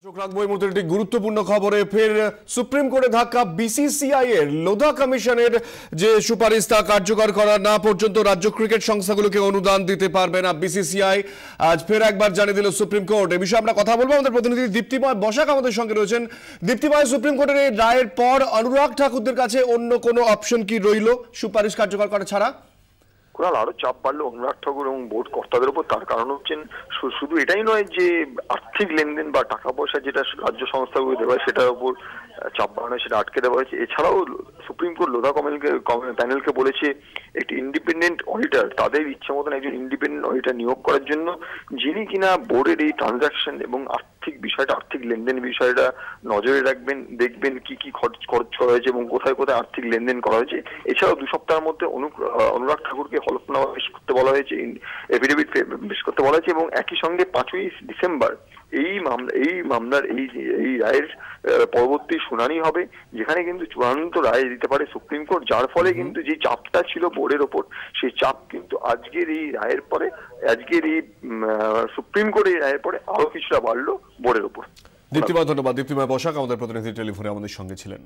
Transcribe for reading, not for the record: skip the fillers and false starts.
চোখ রাখবো এই মুহূর্তে একটি গুরুত্বপূর্ণ খবরে। ফের সুপ্রিম কোর্টে ধাক্কা। বিসিসিআই এর লোধা কমিশনের যে সুপারিশ তা কার্যকর করা না পর্যন্ত রাজ্য ক্রিকেট সংস্থাগুলোকে অনুদান দিতে পারবে না বিসিসিআই। আজ ফের একবার জানিয়ে দিল সুপ্রিম কোর্ট। এ বিষয়ে আমরা কথা বলবো, আমাদের প্রতিনিধি দীপ্তিময় বসাক আমাদের সঙ্গে রয়েছেন। দীপ্তিময়, সুপ্রিম কোর্টের এই রায়ের পর অনুরাগ ঠাকুরদের কাছে অন্য কোনো অপশন কি রইল সুপারিশ কার্যকর করা ছাড়া? কুণাল, আরো চাপ বাড়লো অনুরাগ ঠাকুর এবং বোর্ড কর্তাদের উপর। তার কারণ হচ্ছেন শুধু এটাই নয় যে আর্থিক লেনদেন বা টাকা পয়সা যেটা রাজ্য সংস্থাগুলো দেওয়া হয় সেটার উপর চাপ বাড়ানো, সেটা আটকে দেওয়া হয়েছে। এছাড়াও সুপ্রিম কোর্ট লোধা প্যানেলকে বলেছে একটি ইন্ডিপেন্ডেন্ট অডিটর, তাদের ইচ্ছে মতন একজন ইন্ডিপেন্ডেন্ট অডিটর নিয়োগ করার জন্য, যিনি কিনা বোর্ডের এই ট্রানজাকশন এবং আর্থিক বিষয়টা, আর্থিক লেনদেন বিষয়টা নজরে রাখবেন, দেখবেন কি কি খরচ করা হয়েছে এবং কোথায় কোথায় আর্থিক লেনদেন করা হয়েছে। এছাড়াও 2 সপ্তাহের মধ্যে অনুরাগ ঠাকুরকে হলফনামা পেশ করতে বলা হয়েছে, এফিডেভিট পেশ করতে বলা হয়েছে এবং একই সঙ্গে 5ই ডিসেম্বর এই মামলার এই রায়ের পরবর্তী শুনানি হবে, যেখানে কিন্তু চূড়ান্ত রায় দিতে পারে সুপ্রিম কোর্ট। যার ফলে কিন্তু যে চাপটা ছিল বোর্ডের ওপর, সেই চাপ কিন্তু আজকের এই রায়ের পরে, আজকের এই সুপ্রিম কোর্টের রায়ের পরে আরো কিছুটা বাড়লো বোর্ডের ওপর। দীপ্তিময়, ধন্যবাদ। দীপ্তিময় বসাক আমাদের প্রতিনিধি টেলিফোনে আমাদের সঙ্গে ছিলেন।